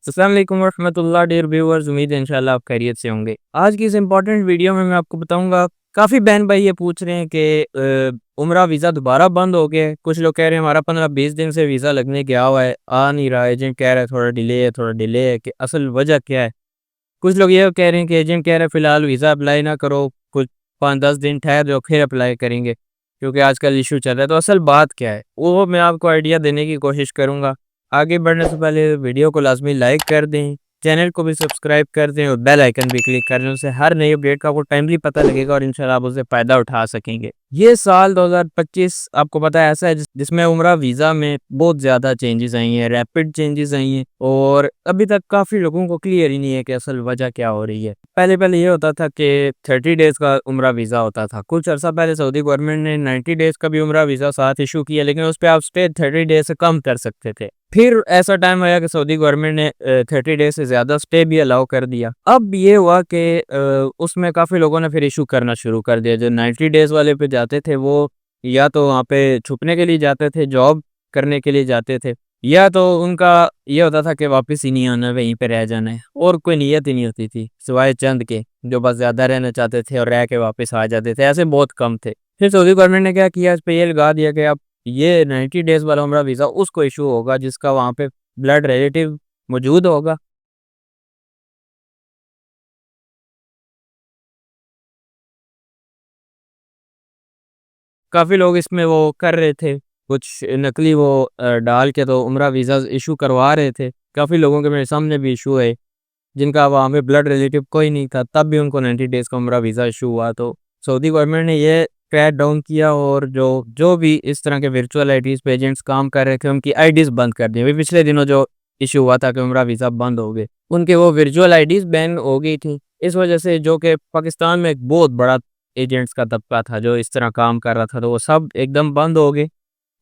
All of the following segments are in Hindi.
अस्सलाम वालेकुम वरहमतुल्लाह डियर व्यूअर्स, उम्मीद है इंशाल्लाह आप खैरियत से होंगे। आज की इस इम्पोर्टेंट वीडियो में मैं आपको बताऊंगा, काफ़ी बहन भाई ये पूछ रहे हैं कि उम्रा वीज़ा दोबारा बंद हो गया है। कुछ लोग कह रहे हैं हमारा 15-20 दिन से वीज़ा लगने गया हुआ है, आ नहीं रहा है। एजेंट कह रहा है थोड़ा डिले है कि असल वजह क्या है। कुछ लोग ये कह रहे हैं कि एजेंट कह रहा है फ़िलहाल वीज़ा अप्लाई ना करो, कुछ 5-10 दिन ठहर जाओ फिर अप्लाई करेंगे, क्योंकि आजकल इशू चल रहा है। तो असल बात क्या है वो मैं आपको आइडिया देने की कोशिश करूँगा। आगे बढ़ने से पहले वीडियो को लाज़मी लाइक कर दें, चैनल को भी सब्सक्राइब कर दें और बेल आइकन भी क्लिक कर दें। उससे हर नई अपडेट का आपको टाइमली पता लगेगा और इंशाल्लाह आप उससे फ़ायदा उठा सकेंगे। ये साल 2025 आपको पता है ऐसा है जिसमें उम्रा वीज़ा में बहुत ज़्यादा चेंजेस आई हैं, रैपिड चेंजेस आई हैं और अभी तक काफ़ी लोगों को क्लियर ही नहीं है कि असल वजह क्या हो रही है। पहले ये होता था कि 30 डेज़ का उम्रा वीज़ा होता था। कुछ अर्सा पहले सऊदी गवर्नमेंट ने 90 डेज़ का भी उम्रा वीज़ा साथ इशू किया, लेकिन उस पे आप स्टे 30 डेज़ से कम कर सकते थे। फिर ऐसा टाइम आया कि सऊदी गवर्नमेंट ने 30 डेज़ से ज़्यादा स्टे भी अलाउ कर दिया। अब ये हुआ कि उसमें काफ़ी लोगों ने फिर इशू करना शुरू कर दिया। जो 90 डेज़ वाले पे जाते थे वो या तो वहाँ पे छुपने के लिए जाते थे, जॉब करने के लिए जाते थे, या तो उनका ये होता था कि वापस ही नहीं आना, वहीं पे रह जाना है और कोई नीयत ही नहीं होती थी सिवाय चंद के जो बस ज़्यादा रहना चाहते थे और रह के वापस आ जाते थे। ऐसे बहुत कम थे। फिर सऊदी गवर्नमेंट ने क्या किया, इस पे ये लगा दिया कि अब ये 90 डेज़ वाला उम्रा वीज़ा उसको इशू होगा जिसका वहाँ पे ब्लड रिलेटिव मौजूद होगा। काफ़ी लोग इसमें वो कर रहे थे, कुछ नकली वो डाल के तो उम्रा वीज़ा इशू करवा रहे थे। काफ़ी लोगों के मेरे सामने भी इशू है जिनका वहाँ पे ब्लड रिलेटिव कोई नहीं था, तब भी उनको 90 डेज़ का उम्रा वीज़ा इशू हुआ। तो सऊदी गवर्नमेंट ने ये क्रैक डाउन किया और जो जो भी इस तरह के वर्चुअल आईडीज़ पे एजेंट्स काम कर रहे थे, उनकी आईडीज़ बंद कर दी। अभी पिछले दिनों जो इशू हुआ था कि उम्रा वीज़ा बंद हो गए, उनके वो वर्चुअल आईडीज़ बैन हो गई थी। इस वजह से जो कि पाकिस्तान में एक बहुत बड़ा एजेंट्स का तबका था जो इस तरह काम कर रहा था, तो वो सब एकदम बंद हो गए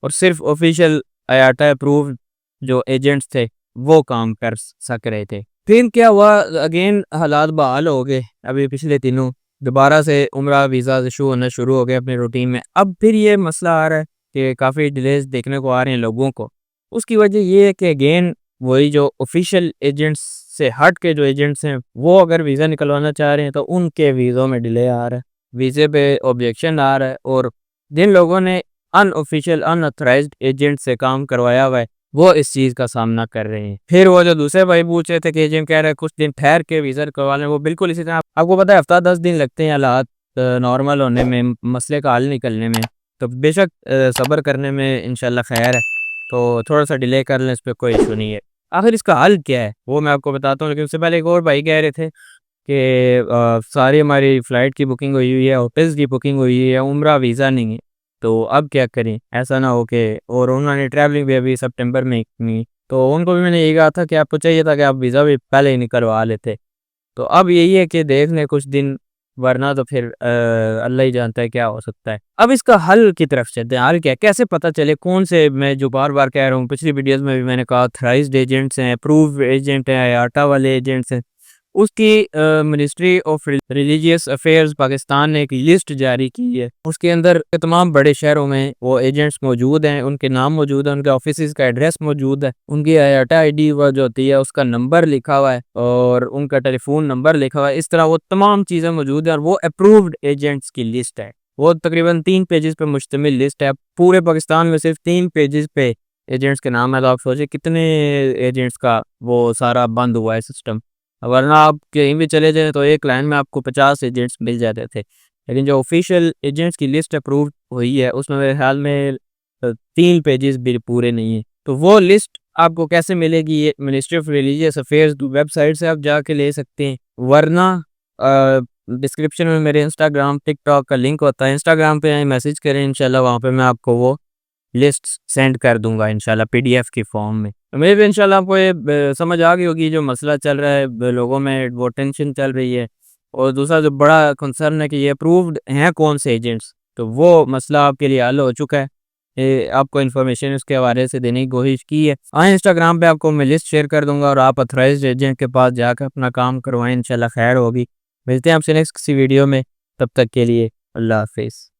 और सिर्फ ऑफिशियल आईआटा अप्रूव्ड जो एजेंट्स थे, वो काम कर सक रहे थे। फिर क्या हुआ, अगेन हालात बहाल हो गए। अभी पिछले दिनों दोबारा से उम्रा वीज़ा इशू होना शुरू हो गए अपने रूटीन में। अब फिर ये मसला आ रहा है कि काफ़ी डिलेज देखने को आ रहे हैं लोगों को। उसकी वजह ये है कि अगेन वही जो ऑफिशियल एजेंट्स से हट के जो एजेंट्स हैं, वो अगर वीज़ा निकलवाना चाह रहे हैं तो उनके वीज़ों में डिले आ रहा है, वीज़े पे ऑब्जेक्शन आ रहा है और जिन लोगों ने अनऑफिशियल अनऑथराइज्ड एजेंट से काम करवाया हुआ है, वो इस चीज़ का सामना कर रहे हैं। फिर वो जो दूसरे भाई पूछ रहे थे कि एजेंट कह रहा है कुछ दिन ठहर के वीज़ा करवा लें, वो बिल्कुल इसी तरह आपको पता है हफ्ता 10 दिन लगते हैं हालात नॉर्मल होने में, मसले का हल निकलने में। तो बेशक सब्र करने में इंशाल्लाह खैर है, तो थोड़ा सा डिले कर लें, इस पे कोई इशू नहीं है। आखिर इसका हल क्या है वो मैं आपको बताता हूँ, लेकिन उससे पहले एक और भाई कह रहे थे कि सारी हमारी फ़्लाइट की बुकिंग हुई हुई है, होटल्स की बुकिंग हुई हुई है, उम्रा वीज़ा नहीं है, तो अब क्या करें? ऐसा ना हो कि और उन्होंने ट्रैवलिंग भी अभी सितंबर में की, तो उनको भी मैंने यही कहा था कि आपको चाहिए था कि आप वीज़ा भी पहले ही निकलवा लेते। तो अब यही है कि देख लें कुछ दिन, वरना तो फिर अल्लाह ही जानता है क्या हो सकता है। अब इसका हल की तरफ चलते हैं, हल क्या है? कैसे पता चले कौन से, मैं जो बार-बार कह रहा हूँ, पिछली वीडियोज़ में भी मैंने कहा ऑथराइज़्ड एजेंट्स हैं, अप्रूव्ड एजेंट हैं, आईआटा वाले एजेंट्स हैं। उसकी ministry of religious affairs Pakistan ने एक लिस्ट जारी की है। उसके अंदर तमाम बड़े शहरों में वो एजेंट्स मौजूद हैं, उनके नाम मौजूद हैं, उनके ऑफिसेज़ का एड्रेस मौजूद है, उनकी आईआटा आईडी वो जो होती है उसका नंबर लिखा हुआ है और उनका टेलीफोन नंबर लिखा हुआ है। इस तरह वो तमाम चीज़ें मौजूद हैं और वो अप्रूव्ड एजेंट्स की लिस्ट है। वो तकरीबन 3 पेजेज़ पे मुश्तमिल लिस्ट है। पूरे पाकिस्तान में सिर्फ 3 पेजेज़ पे एजेंट्स के नाम है, तो आप सोचिए कितने एजेंट्स का वो सारा बंद हुआ है सिस्टम। वरना आप कहीं भी चले जाएँ तो एक लाइन में आपको 50 एजेंट्स मिल जाते थे। लेकिन जो ऑफ़िशियल एजेंट्स की लिस्ट अप्रूव हुई है उसमें मेरे ख़्याल में 3 पेजेज़ भी पूरे नहीं हैं। तो वो लिस्ट आपको कैसे मिलेगी? ये ministry of religious affairs website से आप जाके ले सकते हैं। वरना डिस्क्रिप्शन में मेरे इंस्टाग्राम, टिकटॉक का लिंक होता है। इंस्टाग्राम पे आएँ, मैसेज करें, इंशाल्लाह वहाँ पे मैं आपको वो लिस्ट सेंड कर दूँगा इंशाल्लाह पीडीएफ की फॉर्म में। उम्मीद है इंशाल्लाह आपको ये समझ आ गई होगी जो मसला चल रहा है, लोगों में वो टेंशन चल रही है और दूसरा जो बड़ा कंसर्न है कि ये अप्रूव्ड हैं कौन से एजेंट्स, तो वो मसला आपके लिए हल हो चुका है। आपको इन्फॉर्मेशन उसके हवाले से देने की कोशिश की है। हाँ, इंस्टाग्राम पे आपको मैं लिस्ट शेयर कर दूँगा और आप ऑथराइज्ड एजेंट के पास जाकर अपना काम करवाएँ, इंशाल्लाह खैर होगी। मिलते हैं आपसे नेक्स्ट किसी वीडियो में, तब तक के लिए अल्लाह हाफ़िज़।